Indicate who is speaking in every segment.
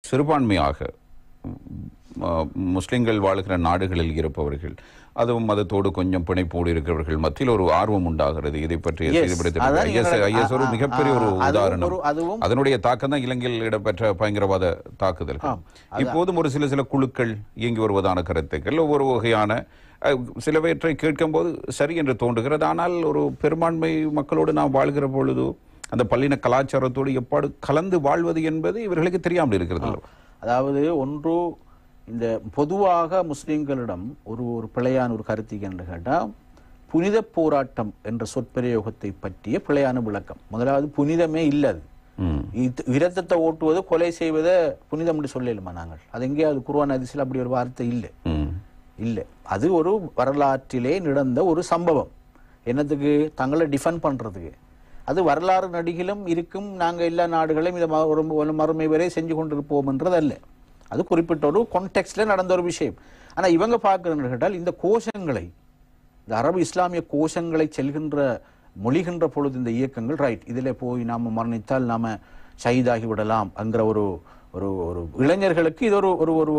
Speaker 1: சிறுபான்மையாக முஸ்லிம்கள் வாழ்கிற நாடுகளில் இருப்பவர்கள், அதுவும் மதத்தோடு கொஞ்சம் பிணைப்போடு இருக்கிறவர்கள் மத்தியில் ஒரு ஆர்வம் உண்டாகிறது. இதை பற்றி IS ஒரு மிகப்பெரிய ஒரு உதாரணம். அதனுடைய தாக்கம் தான் இலங்கையில் இடம்பெற்ற பயங்கரவாத தாக்குதல்கள். இப்போதும் ஒரு சில குழுக்கள் இயங்கி வருவதான கருத்துக்கள் ஒவ்வொரு வகையான சிலவற்றை கேட்கும் போது சரி என்று தோன்றுகிறது. ஆனால் ஒரு பெரும்பான்மை மக்களோடு நாம் வாழ்கிற பொழுது அந்த பல்லின கலாச்சாரத்தோடு எப்பாடு கலந்து வாழ்வது என்பது இவர்களுக்கு தெரியாமல் இருக்கிறது.
Speaker 2: அதாவது ஒன்று, இந்த பொதுவாக முஸ்லிம்களிடம் ஒரு பிழையான ஒரு கருத்து என்று கேட்டால், புனித போராட்டம் என்ற சொற்பிரயோகத்தை பற்றிய பிழையான விளக்கம். முதலாவது புனிதமே இல்லது. இரத்தத்தை ஓட்டுவது, கொலை செய்வதை புனிதம் என்று சொல்லலுமா நாங்கள்? அது எங்கேயாவது குர்ஆன் ஹதீஸில் அப்படி ஒரு வார்த்தை இல்லை. இல்லை, அது ஒரு வரலாற்றிலே நடந்த ஒரு சம்பவம். என்னத்துக்கு? தங்களை டிஃபெண்ட் பண்றதுக்கு. அது வரலாறு நடிகளும் இருக்கும். நாங்கள் எல்லா நாடுகளையும் இதை ஒரு மறுமை வரை செஞ்சு கொண்டிருப்போம் என்றது அல்ல. அது குறிப்பிட்ட ஒரு கான்டெக்ட்ல நடந்த ஒரு விஷயம். ஆனா இவங்க பார்க்கறது கேட்டால், இந்த கோஷங்களை, இந்த அரபு இஸ்லாமிய கோஷங்களை மொழிகின்ற பொழுது இந்த இயக்கங்கள் ரைட், இதில் போய் நாம மரணித்தால் நாம ஷஹீதாகி விடலாம் என்கிற ஒரு ஒரு இளைஞர்களுக்கு இது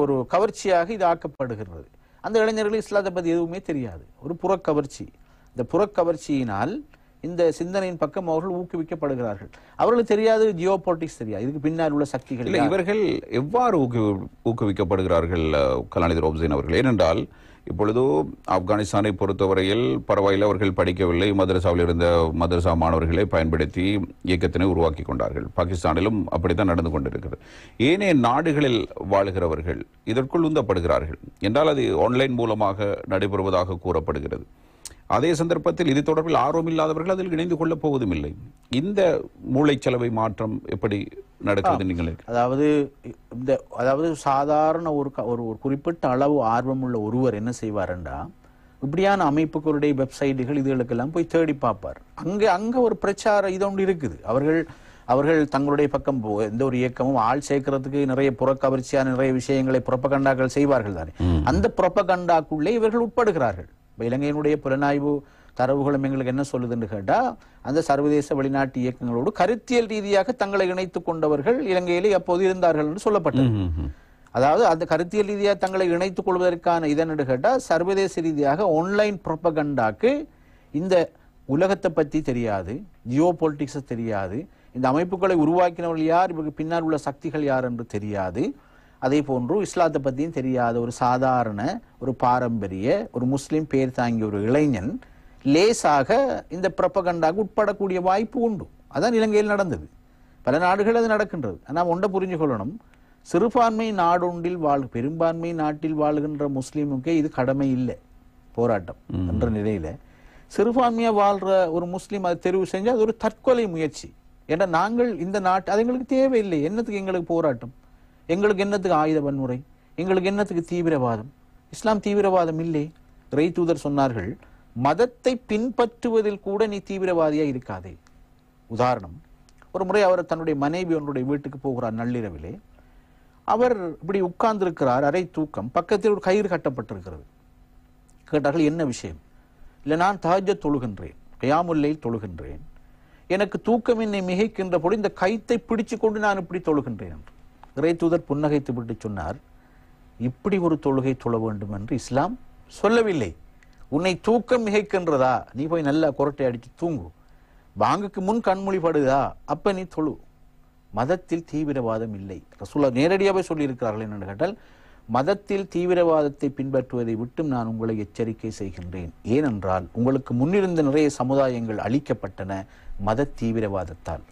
Speaker 2: ஒரு கவர்ச்சியாக இது ஆக்கப்படுகிறது. அந்த இளைஞர்கள் இஸ்லாத்தை பத்தி எதுவுமே தெரியாது. ஒரு புறக்கவர்ச்சி. இந்த புறக்கவர்ச்சியினால் இந்த சிந்தனையின் பக்கம் அவர்கள் ஊக்குவிக்கப்படுகிறார்கள். அவர்களுக்கு தெரியாது ஜியோ பொலிட்டிக்ஸ் தெரியாது, இதுக்கு பின்னால் உள்ள சக்திகள்.
Speaker 1: இவர்கள் எவ்வாறு ஊக்குவிக்கப்படுகிறார்கள் கலாநிதி ரோப்சன் அவர்கள்? ஏனென்றால் இப்பொழுது ஆப்கானிஸ்தானை பொறுத்தவரையில் பரவாயில்லை, அவர்கள் படிக்கவில்லை, மதரசாவில் இருந்த மதரசா மாணவர்களை பயன்படுத்தி இயக்கத்தினை உருவாக்கி கொண்டார்கள். பாகிஸ்தானிலும் அப்படித்தான் நடந்து கொண்டிருக்கிறது. ஏனைய நாடுகளில் வாழ்கிறவர்கள் இதற்குள் உந்தப்படுகிறார்கள் என்றால் அது ஆன்லைன் மூலமாக நடைபெறுவதாக கூறப்படுகிறது. அதே சந்தர்ப்பத்தில் இது தொடர்பில் ஆர்வம் இல்லாதவர்கள் அதில் இணைந்து கொள்ளப் போவதும் இல்லை. இந்த மூளைச்சலவை மாற்றம் எப்படி நடக்கிறது? நீங்கள்
Speaker 2: அதாவது சாதாரண ஒரு குறிப்பிட்ட அளவு ஆர்வம் உள்ள ஒருவர் என்ன செய்வார்ன்றா, இப்படியான அமைப்புகளுடைய வெப்சைட்டுகள் இதுகளுக்கெல்லாம் போய் தேடி பார்ப்பார். அங்க ஒரு பிரச்சாரம் இது ஒன்று இருக்குது. அவர்கள் தங்களுடைய பக்கம் எந்த ஒரு இயக்கமும் ஆள் சேர்க்கறதுக்கு நிறைய புறக்கவர்ச்சியான நிறைய விஷயங்களை புறப்பகண்டாக்கள் செய்வார்கள் தானே. அந்த புறப்பகண்டாக்குள்ளே இவர்கள் உட்படுகிறார்கள். இலங்கையினுடைய புலனாய்வு தரவுகளும் எங்களுக்கு என்ன சொல்லுதுன்னு கேட்டா, அந்த சர்வதேச வெளிநாட்டு இயக்கங்களோடு கருத்தியல் ரீதியாக தங்களை இணைத்துக் கொண்டவர்கள் இலங்கையிலே அப்போது இருந்தார்கள் என்று சொல்லப்பட்டது. அதாவது அந்த கருத்தியல் ரீதியாக தங்களை இணைத்துக் கொள்வதற்கான இதன்னு கேட்டா, சர்வதேச ரீதியாக ஆன்லைன் புரோபகண்டாக்கு இந்த உலகத்தை பற்றி தெரியாது, ஜியோ பொலிட்டிக்ஸ் தெரியாது, இந்த அமைப்புகளை உருவாக்கினவர்கள் யார், இவருக்கு பின்னால் உள்ள சக்திகள் யார் என்று தெரியாது. அதே போன்று இஸ்லாத்தை பற்றியும் தெரியாத ஒரு சாதாரண ஒரு பாரம்பரிய ஒரு முஸ்லிம் பேர் தாங்கிய ஒரு இளைஞன் லேசாக இந்த புரோபகண்டாக்கு உட்படக்கூடிய வாய்ப்பு உண்டு. அதான் இலங்கையில் நடந்தது. பல நாடுகள் அது நடக்கின்றது. நாம் ஒன்றை புரிஞ்சு கொள்ளணும், சிறுபான்மை நாடொன்றில் பெரும்பான்மை நாட்டில் வாழ்கின்ற முஸ்லீமுக்கே இது கடமை இல்லை போராட்டம் என்ற நிலையில, சிறுபான்மையா வாழ்ற ஒரு முஸ்லீம் அதை தெரிவு செஞ்சு அது ஒரு தற்கொலை முயற்சி. ஏன்னா நாங்கள் இந்த நாட்டு அது எங்களுக்கு தேவையில்லை. என்னத்துக்கு எங்களுக்கு போராட்டம்? எங்களுக்கு என்னத்துக்கு ஆயுத வன்முறை? எங்களுக்கு என்னத்துக்கு தீவிரவாதம்? இஸ்லாம் தீவிரவாதம் இல்லை. இறை தூதர் சொன்னார்கள், மதத்தை பின்பற்றுவதில் கூட நீ தீவிரவாதியா இருக்காதே. உதாரணம், ஒரு முறை அவர் தன்னுடைய மனைவி ஒன்றுடைய வீட்டுக்கு போகிறார் நள்ளிரவிலே. அவர் இப்படி உட்கார்ந்து இருக்கிறார், அரை தூக்கம், பக்கத்தில் ஒரு கயிறு கட்டப்பட்டிருக்கிறது. கேட்டார்கள், என்ன விஷயம்? இல்லை, நான் தஹஜ்ஜத் தொழுகின்றேன், கியாமுல் லைல் தொழுகின்றேன், எனக்கு தூக்கம் என்னை மிகைக்கின்ற பொழுது இந்த கயித்தை பிடிச்சு கொண்டு நான் இப்படி தொழுகின்றேன் என்று. இறை தூதர் புன்னகைத்து விட்டு சொன்னார், இப்படி ஒரு தொழுகை தொழ வேண்டும் என்று இஸ்லாம் சொல்லவில்லை. உன்னை தூக்கம் மிகைக்கின்றதா, நீ போய் நல்லா கொரட்டை அடிச்சு தூங்கு. பாங்குக்கு முன் கண்மொழி படுதா, அப்ப நீ தொழு. மதத்தில் தீவிரவாதம் இல்லை. ரசூலுல்லாஹ் நேரடியாகவே சொல்லி இருக்கிறார்கள். என்னென்னு கேட்டால், மதத்தில் தீவிரவாதத்தை பின்பற்றுவதை விட்டும் நான் உங்களை எச்சரிக்கை செய்கின்றேன். ஏனென்றால் உங்களுக்கு முன்னிருந்த நிறைய சமுதாயங்கள் அழிக்கப்பட்டன மத தீவிரவாதத்தால்.